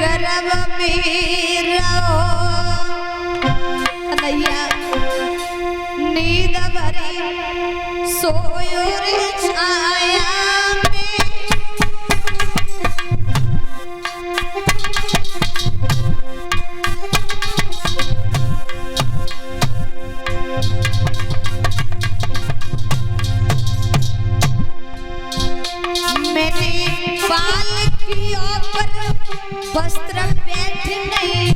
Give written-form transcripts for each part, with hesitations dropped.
गर्भ में रहो कन्हैया नींद भरी सोयो रे छाया वस्त्र बैठ नहीं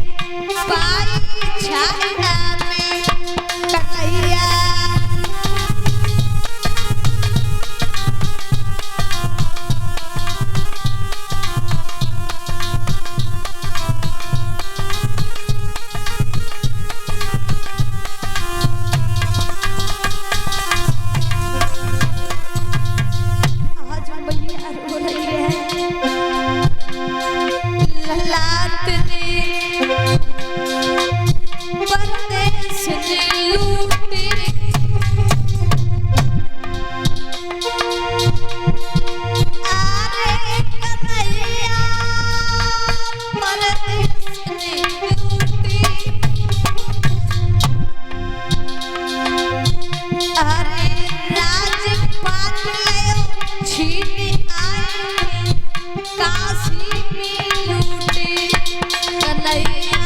पाई छाया में कन्हैया आज मैया रो रही है लात ने परदेश ने लूटे अरे कन्हैया परदेश ने लूटे अरे राजपाट ले छीन आए काशी में लूटे कन्हैया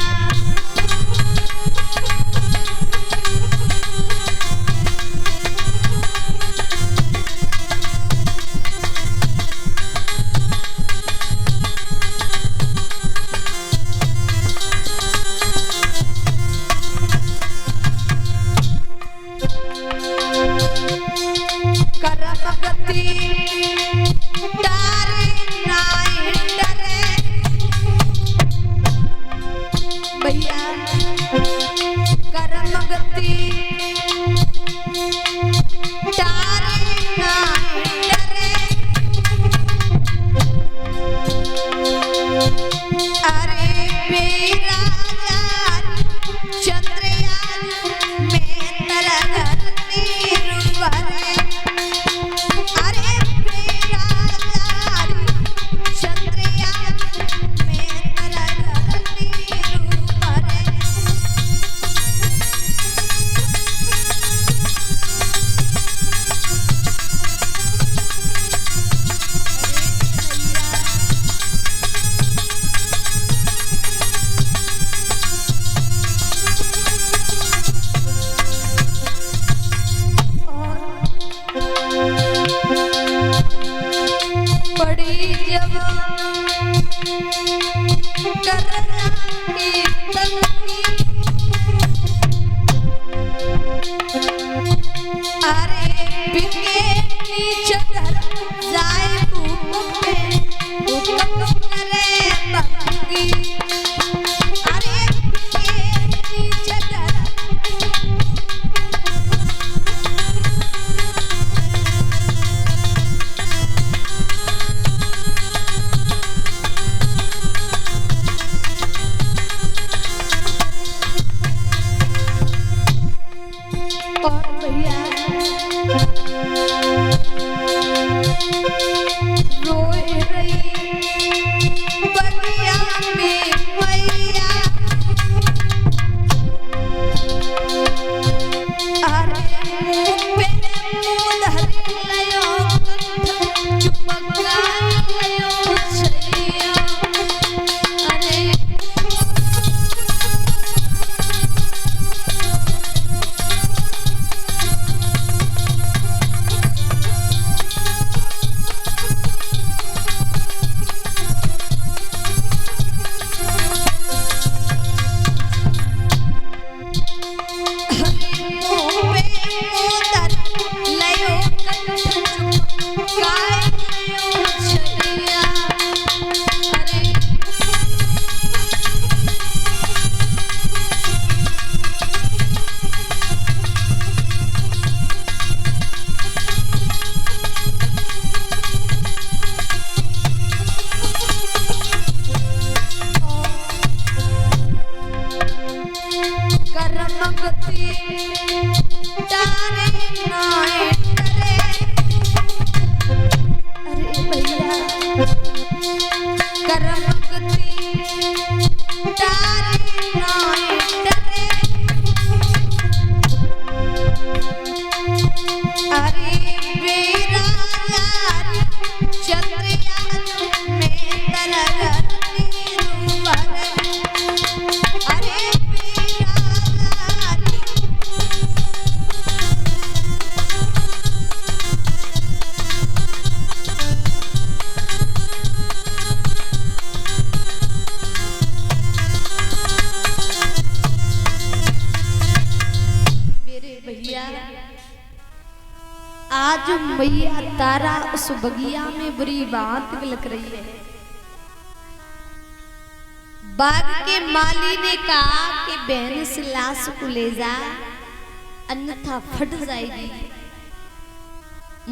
करम गति डारे नाय डरे भैया करम गति डारे नाय डरे अरे मेरा चंद्रयान में तरह नीर भरे अरे मेरा चंद्रयान में तरह नीर भरे बड़ी जवान करना की तलकी अरे बिके नीचे घर जाए भूख में भूख करे तलकी अरे बिके नीचे घर आज मैया तारा उस बगिया में बुरी बात बिलक रही है। बाग के माली ने कहा कि बहन से लाश को ले जा, अन्यथा फट जाएगी।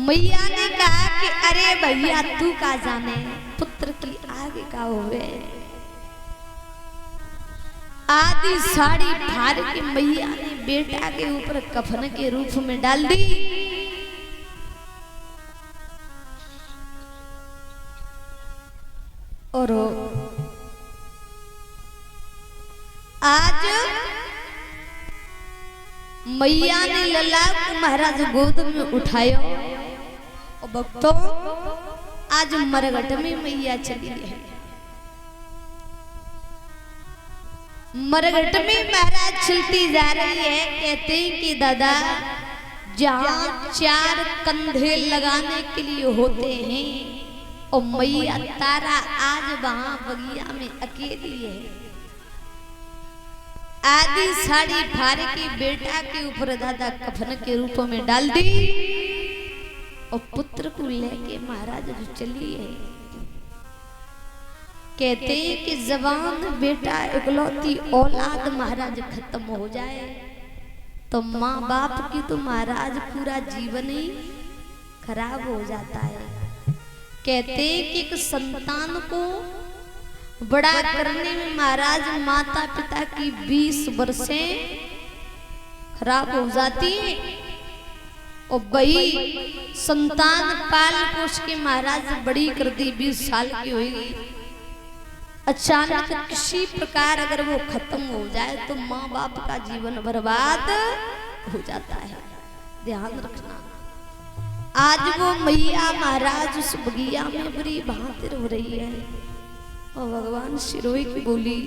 मैया ने कहा कि अरे भैया तू का जाने, पुत्र की आगे का होवे। आधी साड़ी फाड़ के मैया ने बेटा के ऊपर कफन के रूप में डाल दी। और आज मैया ने लला को महाराज गोद में उठाया। और भक्तों आज मरघट में मैया चली है। मरघट में महाराज चलती जा रही है। कहते हैं कि दादा जहाँ 4 कंधे लगाने के लिए होते हैं और मैया तारा आज वहां बगिया में अकेली है। आधी साड़ी फाड़ के बेटा के ऊपर दादा कफन के रूप में डाल दी और पुत्र को लेके महाराज जो चली है। कहते हैं कि जवान बेटा इकलौती औलाद महाराज खत्म हो जाए तो माँ बाप की तो महाराज पूरा जीवन ही खराब हो जाता है। कहते हैं कि एक संतान को बड़ा करने में महाराज माता पिता की 20 वर्षें खराब हो जाती है और वही संतान पाल पोष के महाराज बड़ी कर दी 20 साल की होगी। अचानक किसी प्रकार अगर वो खत्म हो जाए तो माँ बाप का जीवन बर्बाद हो जाता है। ध्यान रखना। आज वो मैया महाराज उस बगिया में बड़ी बहादुर हो रही है और भगवान शिरोई की बोली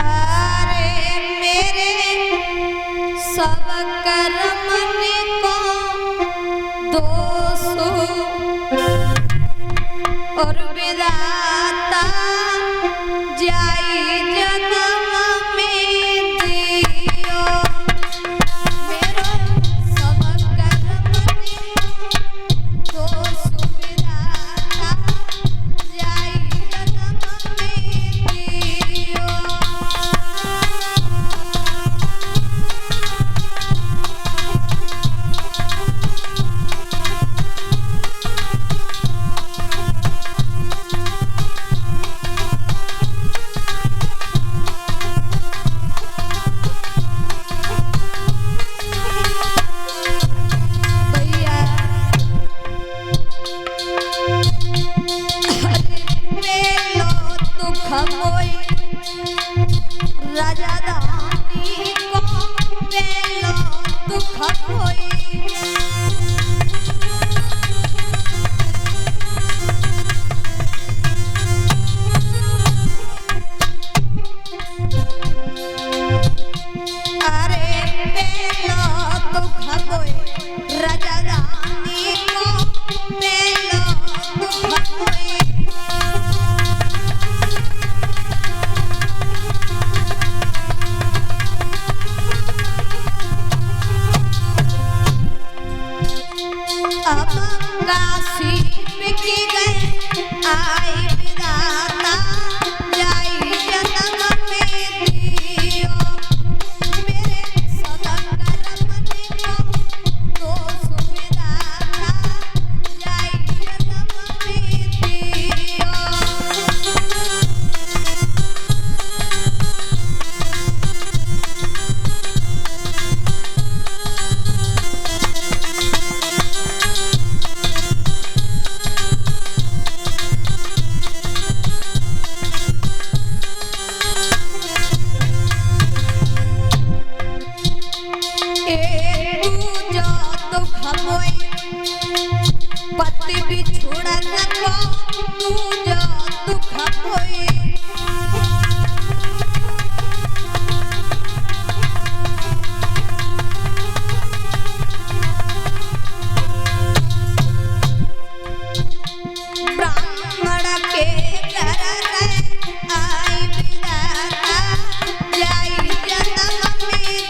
अरे मेरे सब कर्म को दोषो और विधाता जाई जन्म में दियो। मेरो सब कर्म दोष विधाता जाई जन्म में दियो। राजा दानी को बेलो दुख होई। अरे बेलो दुख होई राजा दानी को बेलो दुख होई। अब काशी बिकी गए आए विधाता जाई जन्म में दियो। मेरे सब कर्म को दोष विधाता जाई जन्म में दियो। पति बिछुड़ा को तू जो दुख होई। ब्राह्मण के घर आई विधाता जाई जन्म में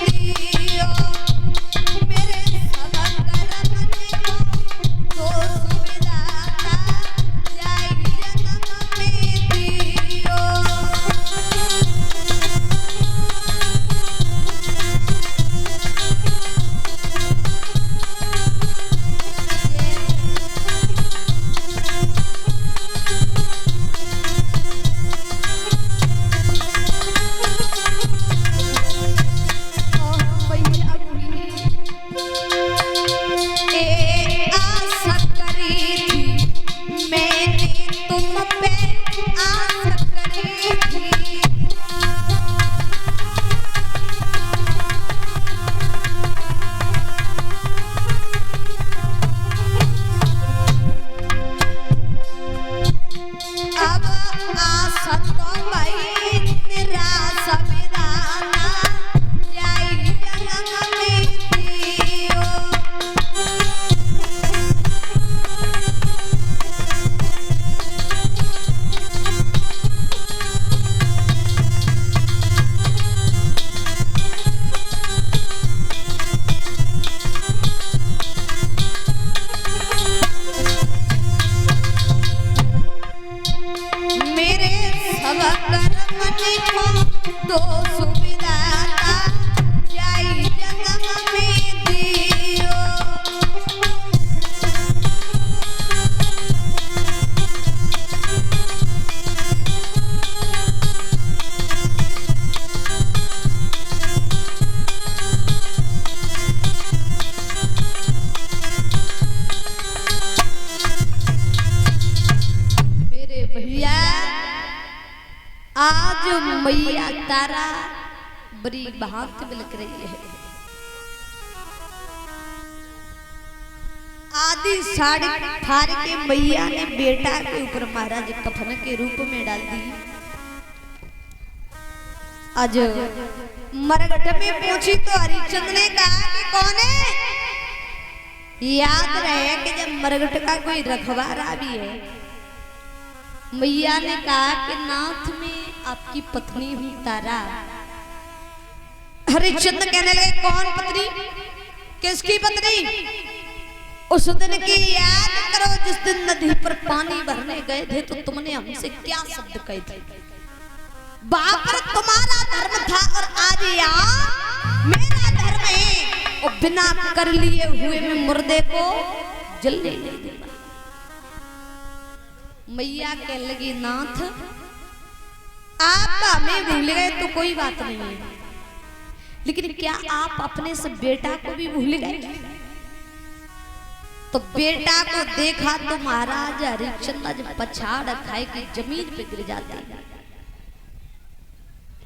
दो सुविधा जाई जन्म में दियो। मेरे भैया आज मैया तारा बड़ी भांत बिलक रही है। आधी साड़ी फाड़ के मैया ने बेटा के ऊपर महाराज कफन के रूप में डाल दी। आज मरघट में पहुंची तो हरिश्चंद्र ने कहा कि कौन है? याद रहे कि जब मरघट का कोई रखवारा भी है। मैया ने कहा कि नाथ में आपकी पत्नी हुई तारा। हरिश्चंद्र कहने लगे कौन पत्नी? किसकी पत्नी? उस दिन की याद करो जिस दिन नदी पर पानी भरने गए थे तो तुमने हमसे क्या शब्द कहे थे? बाप पर तुम्हारा धर्म था और आज यहाँ मेरा धर्म है। और बिना कर लिए हुए में मुर्दे को जलने नहीं देना। मैया कह लगी नाथ आप हमें भूल गए तो कोई बात नहीं है, लेकिन क्या आप अपने से बेटा को भी भूल गए? तो बेटा को देखा तो महाराज हरिश्चंद्र जब पछाड़ खाए कि जमीन पे गिर जाता है,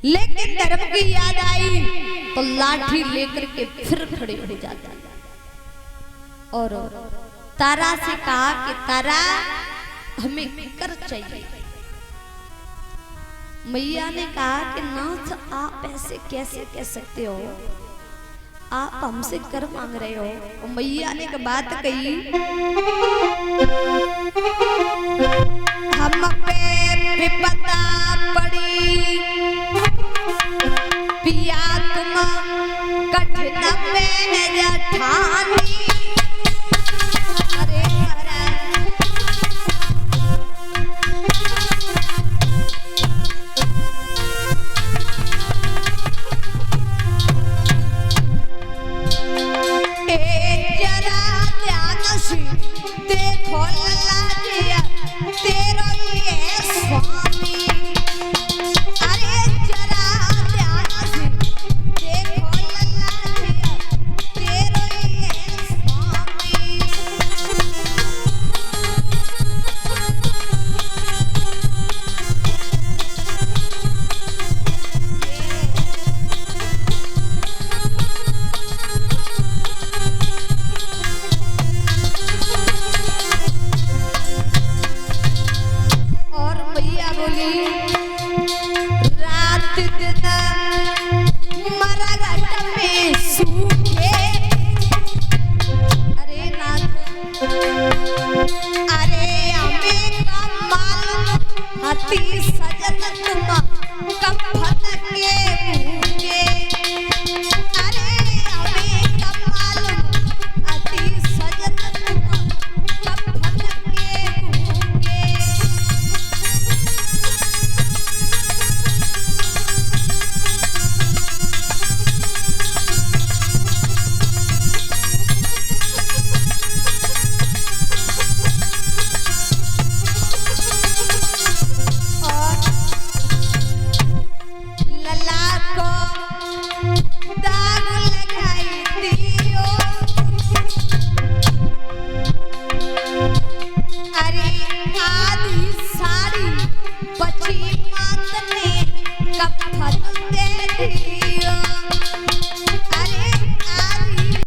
लेकिन धर्म की याद आई तो लाठी लेकर के फिर खड़े हो जाता है। और तारा से कहा कि तारा हमें कर चाहिए। मैया ने कहा कि नाथ आप ऐसे कैसे कह सकते हो? आप हमसे कर मांग रहे हो। और मैया ने एक बात कही, हम पे विपदा पड़ी पिया तुम कठिन में जठानी। अरे देखो लल्ला जिया तेरो ये स्वामी। अरे जरा ध्यान से देखो लल्ला जिया तेरो ये स्वामी। रात दिन मरघट में सूखे। अरे नाथ अरे हमें का मालूम हती सजन तुम कफन के भूखे। अरे हमें का मालूम हती सजन तुम कफन के भूखे। बची मात ने कफन दे